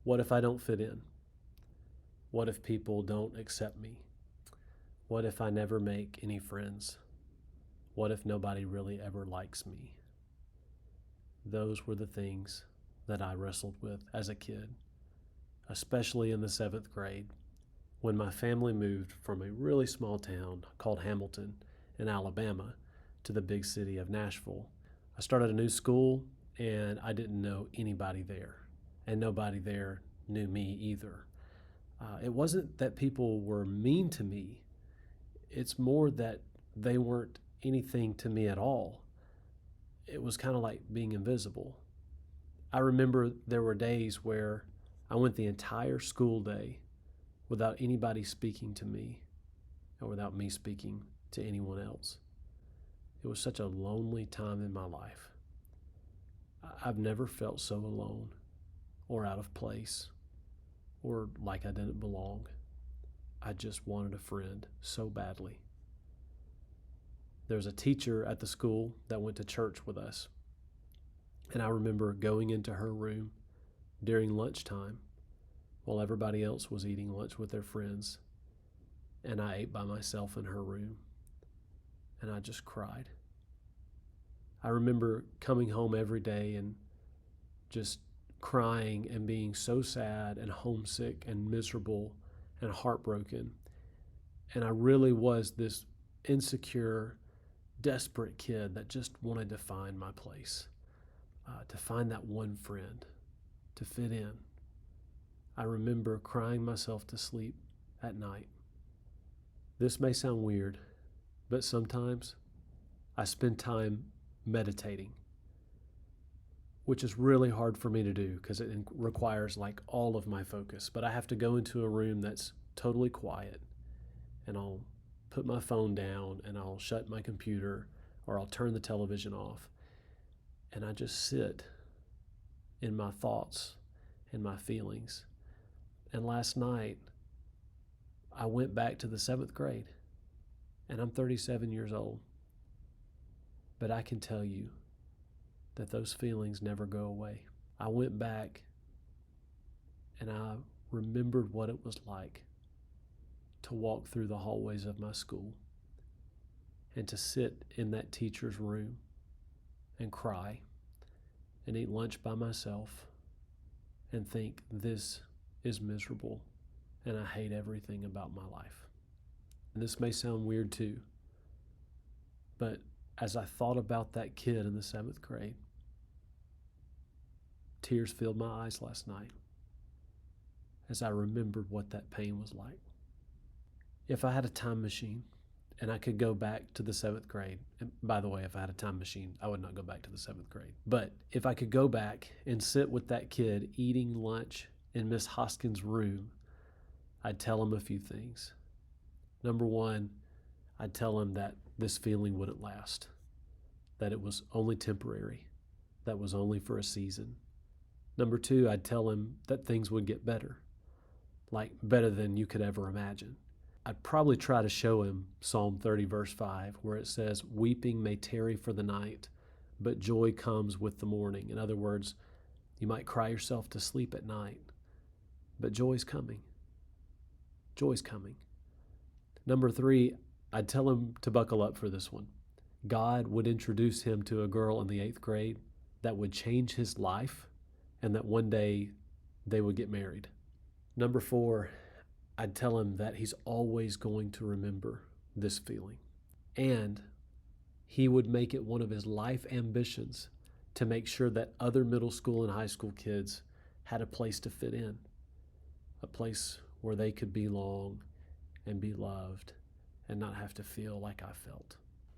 What if I don't fit in? What if people don't accept me? What if I never make any friends? What if nobody really ever likes me? Those were the things that I wrestled with as a kid, especially in the seventh grade when my family moved from a really small town called Hamilton in Alabama to the big city of Nashville. I started a new school and I didn't know anybody there, and nobody there knew me either. It wasn't that people were mean to me, it's more that they weren't anything to me at all. It was kind of like being invisible. I remember there were days where I went the entire school day without anybody speaking to me or without me speaking to anyone else. It was such a lonely time in my life. I've never felt so alone or out of place or like I didn't belong. I just wanted a friend so badly. There was a teacher at the school that went to church with us, and I remember going into her room during lunchtime while everybody else was eating lunch with their friends, and I ate by myself in her room, and I just cried. I remember coming home every day and just crying and being so sad and homesick and miserable and heartbroken. And I really was this insecure, desperate kid that just wanted to find my place, to find that one friend, to fit in. I remember crying myself to sleep at night. This may sound weird, but sometimes I spend time meditating, which is really hard for me to do because it requires like all of my focus. But I have to go into a room that's totally quiet, and I'll put my phone down and I'll shut my computer or I'll turn the television off, and I just sit in my thoughts and my feelings. And last night, I went back to the seventh grade, and I'm 37 years old. But I can tell you that those feelings never go away. I went back and I remembered what it was like to walk through the hallways of my school and to sit in that teacher's room and cry and eat lunch by myself and think, this is miserable and I hate everything about my life. And this may sound weird too, but as I thought about that kid in the seventh grade, tears filled my eyes last night as I remembered what that pain was like. If I had a time machine and I could go back to the seventh grade, and by the way, if I had a time machine, I would not go back to the seventh grade. But if I could go back and sit with that kid eating lunch in Miss Hoskins' room, I'd tell him a few things. Number one, I'd tell him that this feeling wouldn't last, that it was only temporary, that was only for a season. Number two, I'd tell him that things would get better, like better than you could ever imagine. I'd probably try to show him Psalm 30, verse 5, where it says, weeping may tarry for the night, but joy comes with the morning. In other words, you might cry yourself to sleep at night, but joy's coming. Joy's coming. Number three, I'd tell him to buckle up for this one. God would introduce him to a girl in the 8th grade that would change his life, and that one day they would get married. Number four, I'd tell him that he's always going to remember this feeling. And he would make it one of his life ambitions to make sure that other middle school and high school kids had a place to fit in, a place where they could belong and be loved and not have to feel like I felt.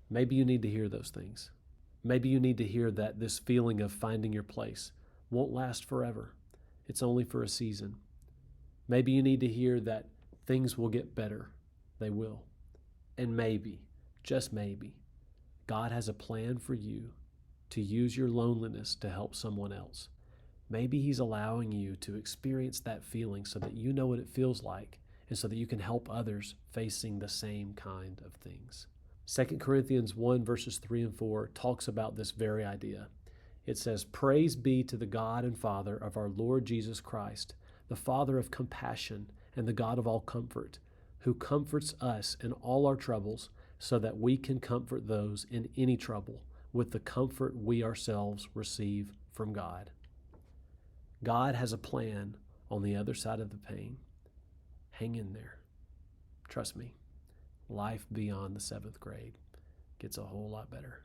Maybe you need to hear those things. Maybe you need to hear that this feeling of finding your place won't last forever. It's only for a season. Maybe you need to hear that things will get better. They will. And maybe, just maybe, God has a plan for you to use your loneliness to help someone else. Maybe He's allowing you to experience that feeling so that you know what it feels like and so that you can help others facing the same kind of things. 2 Corinthians 1 verses 3 and 4 talks about this very idea. It says, praise be to the God and Father of our Lord Jesus Christ. the Father of compassion and the God of all comfort, who comforts us in all our troubles so that we can comfort those in any trouble with the comfort we ourselves receive from God. God has a plan on the other side of the pain. Hang in there. Trust me, life beyond the 7th grade gets a whole lot better.